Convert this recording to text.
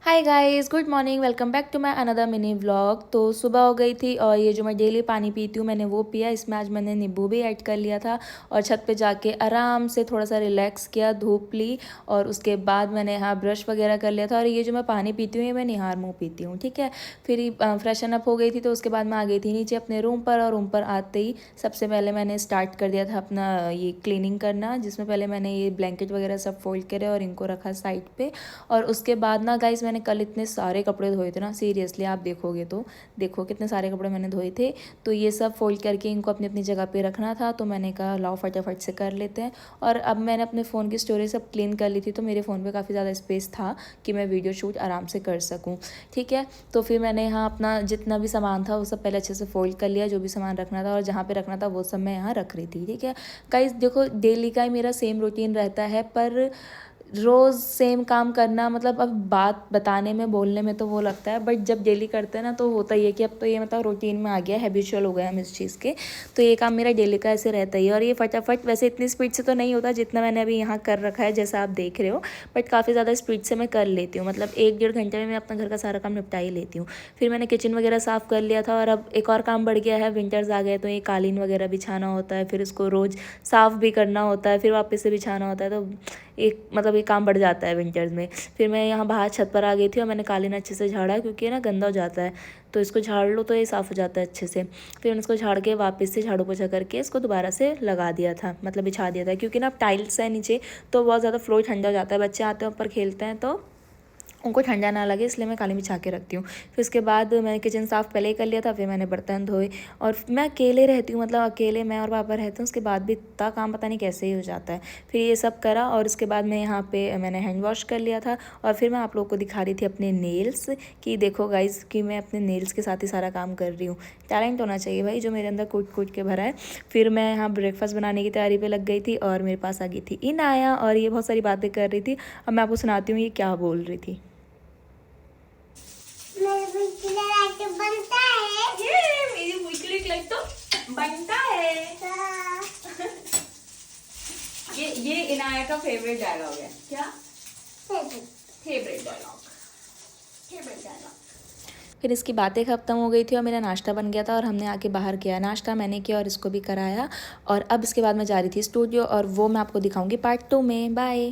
Hi guys, good morning. Welcome back to my another mini vlog. तो सुबह हो गई थी और ये जो मैं डेली पानी पीती हूँ मैंने वो पिया। इसमें आज मैंने नींबू भी ऐड कर लिया था और छत पे जाके आराम से थोड़ा सा रिलैक्स किया, धूप ली और उसके बाद मैंने यहाँ ब्रश वगैरह कर लिया था। और ये जो मैं पानी पीती हूँ ये मैं निहार मुँह पीती हूँ, ठीक है। फिर फ्रेशन अप हो गई थी तो उसके बाद मैं आ गई थी नीचे अपने रूम पर। और रूम पर आते ही सबसे पहले मैंने स्टार्ट कर दिया था अपना ये क्लीनिंग करना, जिसमें पहले मैंने ये ब्लैंकेट वगैरह सब फोल्ड करे और इनको रखा साइड पे। और उसके बाद ना गाइस, मैंने कल इतने सारे कपड़े धोए थे ना, सीरियसली आप देखोगे तो देखो कितने सारे कपड़े मैंने धोए थे। तो ये सब फोल्ड करके इनको अपनी अपनी जगह पे रखना था, तो मैंने कहा लाओ फटाफट से कर लेते हैं। और अब मैंने अपने फ़ोन की स्टोरेज सब क्लीन कर ली थी, तो मेरे फ़ोन पे काफ़ी ज़्यादा स्पेस था कि मैं वीडियो शूट आराम से कर सकूँ, ठीक है। तो फिर मैंने यहाँ अपना जितना भी सामान था वो सब पहले अच्छे से फोल्ड कर लिया, जो भी सामान रखना था और जहाँ पे रखना था वो सब मैं यहाँ रख रही थी, ठीक है। गाइस देखो, डेली का ही मेरा सेम रूटीन रहता है, पर रोज़ सेम काम करना मतलब अब बात बताने में बोलने में तो वो लगता है, बट जब डेली करते हैं ना तो होता ही है कि अब तो ये मतलब रूटीन में आ गया, हैबिचुअल हो गया हम इस चीज़ के। तो ये काम मेरा डेली का ऐसे रहता ही है। और ये फटाफट वैसे इतनी स्पीड से तो नहीं होता जितना मैंने अभी यहाँ कर रखा है, जैसा आप देख रहे हो, बट काफ़ी ज़्यादा स्पीड से मैं कर लेती हूँ। मतलब 1-1.5 घंटे में मैं अपना घर का सारा काम निपटा ही लेती हूँ। फिर मैंने किचन वगैरह साफ़ कर लिया था और अब एक और काम बढ़ गया है, विंटर्स आ गए तो ये कालीन वगैरह बिछाना होता है, फिर इसको रोज़ साफ़ भी करना होता है, फिर वापस से बिछाना होता है। तो एक मतलब ये काम बढ़ जाता है विंटर्स में। फिर मैं यहाँ बाहर छत पर आ गई थी और मैंने कालीन अच्छे से झाड़ा, क्योंकि ना गंदा हो जाता है, तो इसको झाड़ लो तो ये साफ़ हो जाता है अच्छे से। फिर मैंने इसको झाड़ के वापस से झाड़ू पोछा करके इसको दोबारा से लगा दिया था, मतलब बिछा दिया था, क्योंकि ना टाइल्स है नीचे तो बहुत ज़्यादा फ्लोर ठंडा हो जाता है। बच्चे आते हैं ऊपर खेलते हैं तो उनको ठंडा ना लगे, इसलिए मैं कालीन बिछा के रखती हूँ। फिर उसके बाद मैंने किचन साफ़ पहले ही कर लिया था, फिर मैंने बर्तन धोए। और मैं अकेले रहती हूँ, मतलब अकेले मैं और पापा रहते हैं, उसके बाद भी इतना काम पता नहीं कैसे ही हो जाता है। फिर ये सब करा और उसके बाद मैं यहाँ पे मैंने हैंड वॉश कर लिया था। और फिर मैं आप लोगों को दिखा रही थी अपने नेल्स कि देखो गाइस कि मैं अपने नेल्स के साथ ही सारा काम कर रही हूँ। टैलेंट होना चाहिए भाई, जो मेरे अंदर कूट कूट के भरा है। फिर मैं यहाँ ब्रेकफास्ट बनाने की तैयारी पे लग गई थी और मेरे पास आ गई थी इनाया और ये बहुत सारी बातें कर रही थी। अब मैं आपको सुनाती हूँ ये क्या बोल रही थी। बनता है। ये मेरी वीकली लाइक तो बनता है। ये इनाया का फेवरेट डायलॉग है। क्या फेवरेट डायलॉग? फिर इसकी बातें खत्म हो गई थी और मेरा नाश्ता बन गया था और हमने आके बाहर किया नाश्ता, मैंने किया और इसको भी कराया। और अब इसके बाद मैं जा रही थी स्टूडियो और वो मैं आपको दिखाऊंगी पार्ट 2 में। बाय।